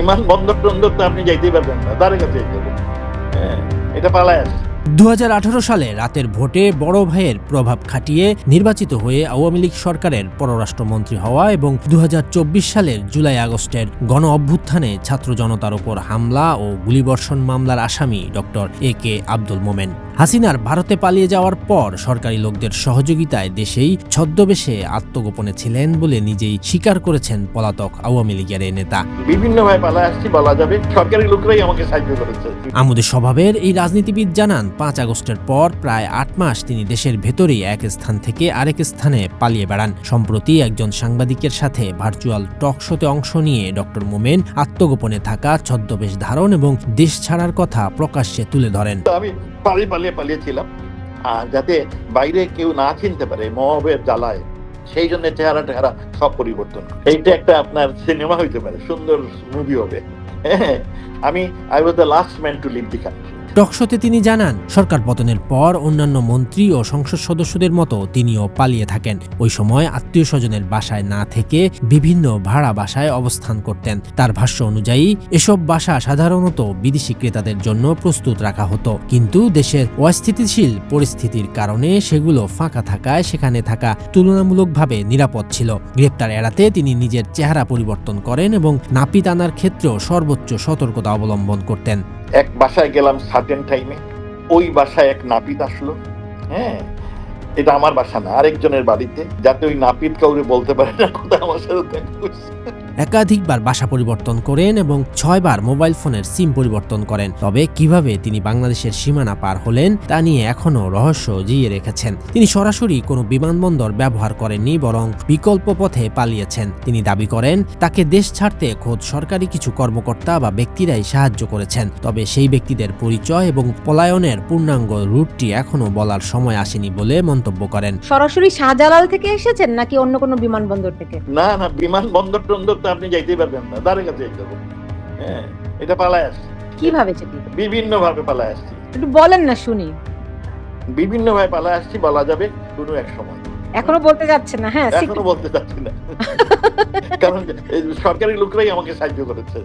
বিমানবন্দর টন্দর তো আপনি যাইতেই পারবেন না, তার কাছে যাবেন। হ্যাঁ, এটা পালায় আসছে। 2018 সালে রাতের ভোটে বড় ভাইয়ের প্রভাব খাটিয়ে নির্বাচিত হয়ে আওয়ামী লীগ সরকারের পররাষ্ট্রমন্ত্রী হওয়া এবং 2024 সালের জুলাই আগস্টের গণ অভ্যুত্থানে ছাত্র জনতার উপর হামলা ও গুলিবর্ষণ মামলার আসামি ডক্টর AK আব্দুল মোমেন। হাসিনার ভারতে পালিয়ে যাওয়ার পর সরকারি লোকদের সহযোগিতায় দেশেই ছদ্মবেশে আত্মগোপনে ছিলেন বলে নিজেই স্বীকার করেছেন পলাতক আওয়ামী লীগের এই নেতা। বিভিন্নভাবে পালায় আসছি বলা যাবে, সরকারি লোকরাই আমাকে সাহায্য করেছে। আমোদে স্বভাবের এই রাজনীতিবিদ জানান 5 আগস্টের পর প্রায় 8 মাস তিনি দেশের ভেতরেই এক স্থান থেকে আরেক স্থানে পালিয়ে বেড়ান। সম্প্রতি একজন সাংবাদিকের সাথে ভার্চুয়াল টক শোতে অংশ নিয়ে ডক্টর মোমেন আত্মগোপনে থাকা ছদ্মবেশ ধারণ এবং দেশ ছাড়ার কথা প্রকাশ্যে তুলে ধরেন। আমি পালিয়েছিলাম, আর যাতে বাইরে কেউ না চিনতে পারে মহবের জ্বালায়, সেই জন্য চেহারা সব পরিবর্তন। এইটা একটা আপনার সিনেমা হইতে পারে, সুন্দর মুভি হবে। I was the last man to leave the country. টকশোতে তিনি জানান সরকার পতনের পর অন্যান্য মন্ত্রী ও সংসদ সদস্যদের মতো তিনিও পালিয়ে থাকেন। ওই সময় আত্মীয় স্বজনের বাসায় না থেকে বিভিন্ন ভাড়া বাসায় অবস্থান করতেন। তার ভাষ্য অনুযায়ী এসব বাসা সাধারণত বিদেশি ক্রেতাদের জন্য প্রস্তুত রাখা হতো, কিন্তু দেশের অস্থিতিশীল পরিস্থিতির কারণে সেগুলো ফাঁকা থাকায় সেখানে থাকা তুলনামূলকভাবে নিরাপদ ছিল। গ্রেপ্তার এড়াতে তিনি নিজের চেহারা পরিবর্তন করেন এবং নাপিত আনার ক্ষেত্রেও সর্বোচ্চ সতর্কতা অবলম্বন করতেন। এক বাসায় গেলাম সার্টেন টাইমে, ওই বাসায় এক নাপিত আসলো। হ্যাঁ, এটা আমার বাসা না, আরেকজনের বাড়িতে, যাতে ওই নাপিত কাউরে বলতে পারে না কোথায় আমার সাথে দেখা করছে। একাধিকবার বাসা পরিবর্তন করেন এবং 6 বার মোবাইল ফোনের সিম পরিবর্তন করেন। তবে কিভাবে তিনি বাংলাদেশের সীমানা পার হলেন তা নিয়ে এখনও রহস্য জিয়ে রেখেছেন। তিনি সরাসরি কোনো বিমানবন্দর ব্যবহার করেননি, বরং বিকল্প পথে পালিয়েছেন। তিনি দাবি করেন তাকে দেশ ছাড়তে খোদ সরকারি কিছু কর্মকর্তা বা ব্যক্তিরাই সাহায্য করেছেন। তবে সেই ব্যক্তিদের পরিচয় এবং পলায়নের পূর্ণাঙ্গ রুটটি এখনও বলার সময় আসেনি বলে মন্তব্য করেন। সরাসরি শাহজালাল থেকে এসেছেন নাকি অন্য কোনো বিমানবন্দর থেকে? না, বিমানবন্দর টন্দর তো আপনি যাইতেই পারবেন না, তার কাছে যাবেন। হ্যাঁ, এটা পালায় আসছে। কিভাবে চেপি? বিভিন্নভাবে পালায় আসছি। একটু বলেন না শুনি। বিভিন্নভাবে পালায় আসছি বলা যাবে কোনো এক সময়। এখনো বলতে যাচ্ছে না? হ্যাঁ, এখনো বলতে চাচ্ছি না, কারণ সরকারি লোকরাই আমাকে সাহায্য করেছে।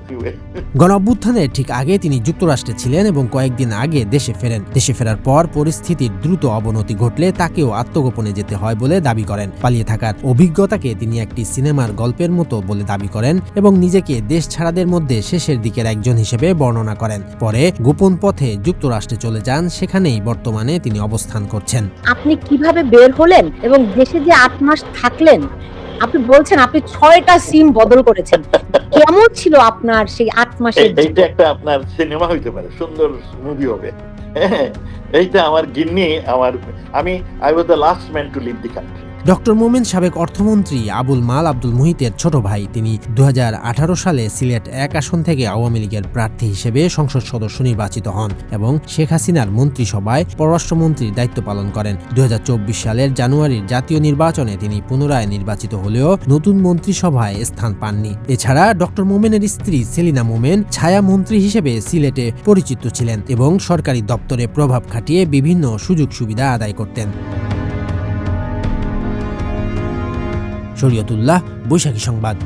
গণ অভ্যুত্থানের ঠিক আগে তিনি যুক্তরাষ্ট্রে ছিলেন এবং কয়েকদিন আগে দেশে ফেরেন। দেশে ফেরার পর পরিস্থিতির দ্রুত অবনতি ঘটলে তাকেও আত্মগোপনে যেতে হয় বলে দাবি করেন। পালিয়ে থাকার অভিজ্ঞতাকে তিনি একটি সিনেমার গল্পের মতো বলে দাবি করেন এবং নিজেকে দেশ ছাড়াদের মধ্যে শেষের দিকের একজন হিসেবে বর্ণনা করেন। পরে গোপন পথে যুক্তরাষ্ট্রে চলে যান, সেখানেই বর্তমানে তিনি অবস্থান করছেন। আপনি কিভাবে বের হলেন এবং দেশে যে 8 মাস থাকলেন, আপনি বলছেন আপনি 6টা সিম বদল করেছেন, কেমন ছিল আপনার সেই 8 মাসের? এইটা একটা আপনার সিনেমা হইতে পারে, সুন্দর মুভি হবে। এইটা আমার গিন্নি, I was the last man to leave the country. Doctor Momen সাবেক অর্থমন্ত্রী আবুল মাল আব্দুল মুহিতের ছোট ভাই। তিনি 2018 সালে সিলেট 1 আসন থেকে আওয়ামী লীগের প্রার্থী হিসেবে সংসদ সদস্য নির্বাচিত হন এবং শেখ হাসিনার মন্ত্রিসভায় পররাষ্ট্রমন্ত্রীর দায়িত্ব পালন করেন। 2024 সালের জানুয়ারির জাতীয় নির্বাচনে তিনি পুনরায় নির্বাচিত হলেও নতুন মন্ত্রিসভায় স্থান পাননি। এছাড়া ডক্টর মোমেনের স্ত্রী সেলিনা মোমেন ছায়া মন্ত্রী হিসেবে সিলেটে পরিচিত ছিলেন এবং সরকারি দপ্তরে প্রভাব খাটিয়ে বিভিন্ন সুযোগ সুবিধা আদায় করতেন। শরীয়তুল্লাহ, বৈশাখী সংবাদ।